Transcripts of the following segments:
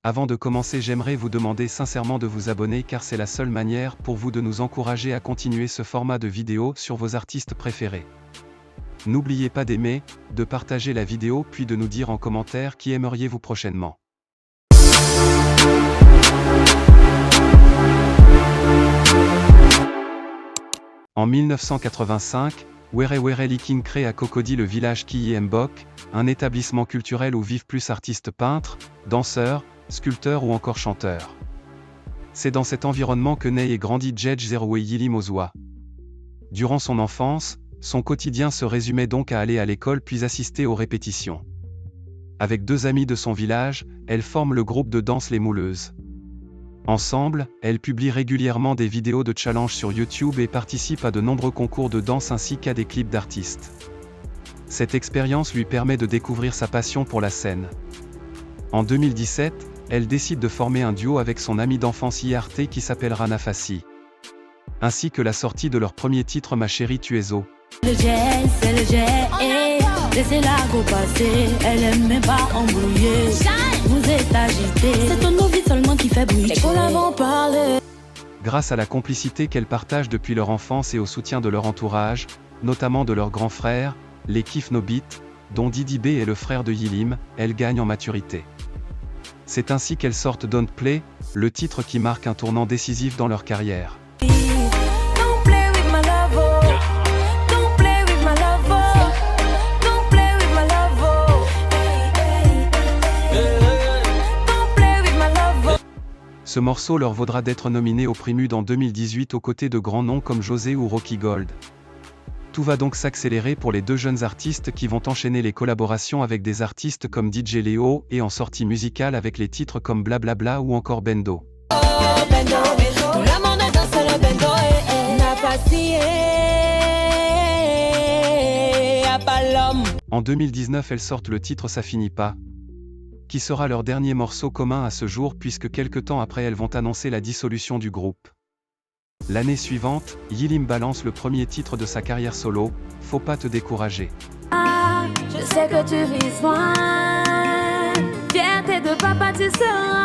Avant de commencer, j'aimerais vous demander sincèrement de vous abonner car c'est la seule manière pour vous de nous encourager à continuer ce format de vidéo sur vos artistes préférés. N'oubliez pas d'aimer, de partager la vidéo puis de nous dire en commentaire qui aimeriez-vous prochainement. En 1985, Were Were Liking crée à Cocody le village Kiyi Mbok, un établissement culturel où vivent plus artistes peintres, danseurs, sculpteurs ou encore chanteurs. C'est dans cet environnement que naît et grandit Jedge Zeroué Yilim Ozwa. Durant son enfance, son quotidien se résumait donc à aller à l'école puis assister aux répétitions. Avec deux amis de son village, elle forme le groupe de danse Les Mouleuses. Ensemble, elle publie régulièrement des vidéos de challenge sur YouTube et participe à de nombreux concours de danse ainsi qu'à des clips d'artistes. Cette expérience lui permet de découvrir sa passion pour la scène. En 2017, elle décide de former un duo avec son ami d'enfance IRT qui s'appellera Nafassi. Ainsi que la sortie de leur premier titre Ma chérie tu es O. Le jet, c'est le jet, laissez-la go passer, elle aime même pas embrouiller. Vous êtes agité, c'est ton envie seulement qui fait bruit. Les collabs vont parler. Grâce à la complicité qu'elles partagent depuis leur enfance et au soutien de leur entourage, notamment de leurs grands frères, les Kif No Beat, dont Didi B est le frère de Yilim, elles gagnent en maturité. C'est ainsi qu'elles sortent Don't Play, le titre qui marque un tournant décisif dans leur carrière. Ce morceau leur vaudra d'être nominés au Primude en 2018 aux côtés de grands noms comme José ou Rocky Gold. Tout va donc s'accélérer pour les deux jeunes artistes qui vont enchaîner les collaborations avec des artistes comme DJ Léo et en sortie musicale avec les titres comme Blablabla ou encore Bendo. En 2019, elles sortent le titre Ça finit pas, qui sera leur dernier morceau commun à ce jour puisque quelque temps après elles vont annoncer la dissolution du groupe. L'année suivante, Yilim balance le premier titre de sa carrière solo, Faut pas te décourager. Ah, je sais que tu vises loin, fierté de papa tu seras.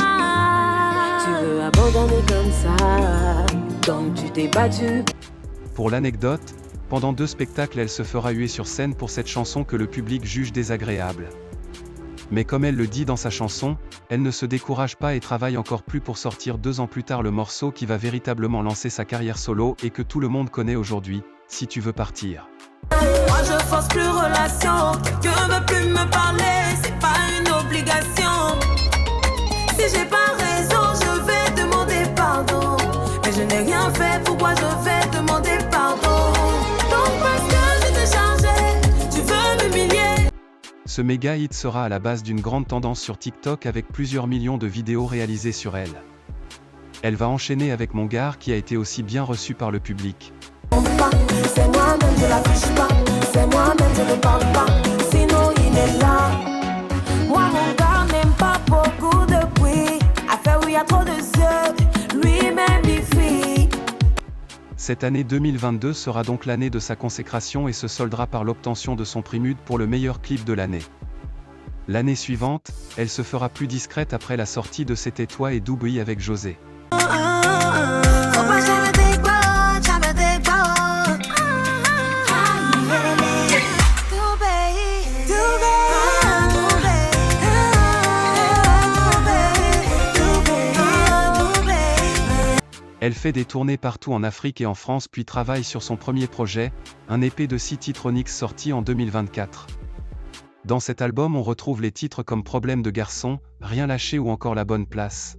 Tu veux abandonner comme ça, donc tu t'es battu. Pour l'anecdote, pendant 2 spectacles elle se fera huer sur scène pour cette chanson que le public juge désagréable. Mais comme elle le dit dans sa chanson, elle ne se décourage pas et travaille encore plus pour sortir 2 ans plus tard le morceau qui va véritablement lancer sa carrière solo et que tout le monde connaît aujourd'hui, Si tu veux partir. Moi je force plus relation, quelqu'un veut plus me parler, c'est pas une obligation. Si j'ai pas raison, je vais demander pardon. Mais je n'ai rien fait, pourquoi je vais demander pardon? Donc parce que je t'ai chargé, tu veux m'humilier. Ce méga hit sera à la base d'une grande tendance sur TikTok avec plusieurs millions de vidéos réalisées sur elle. Elle va enchaîner avec Mon Gars qui a été aussi bien reçu par le public. C'est moi-même, je l'affiche pas. C'est moi-même, je ne parle pas. Sinon, il est là. Moi, mon gars n'aime pas beaucoup de bruit. Affaire où il y a trop de yeux. Lui-même, il fuit. Cette année 2022 sera donc l'année de sa consécration et se soldera par l'obtention de son Primude pour le meilleur clip de l'année. L'année suivante, elle se fera plus discrète après la sortie de C'était toi et Doubouille avec José. Elle fait des tournées partout en Afrique et en France puis travaille sur son premier projet, un EP de 6 titres Onyx sorti en 2024. Dans cet album on retrouve les titres comme Problème de garçon, Rien lâché ou encore La bonne place.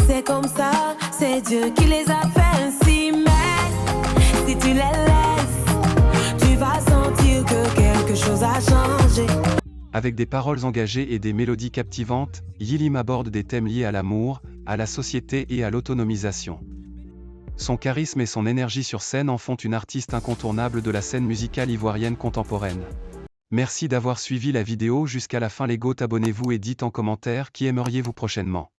C'est comme ça, c'est Dieu qui les a fait ainsi, mais si tu les laisses, tu vas sentir que quelque chose a changé. Avec des paroles engagées et des mélodies captivantes, Yilim aborde des thèmes liés à l'amour, à la société et à l'autonomisation. Son charisme et son énergie sur scène en font une artiste incontournable de la scène musicale ivoirienne contemporaine. Merci d'avoir suivi la vidéo jusqu'à la fin les goats, abonnez-vous et dites en commentaire qui aimeriez-vous prochainement.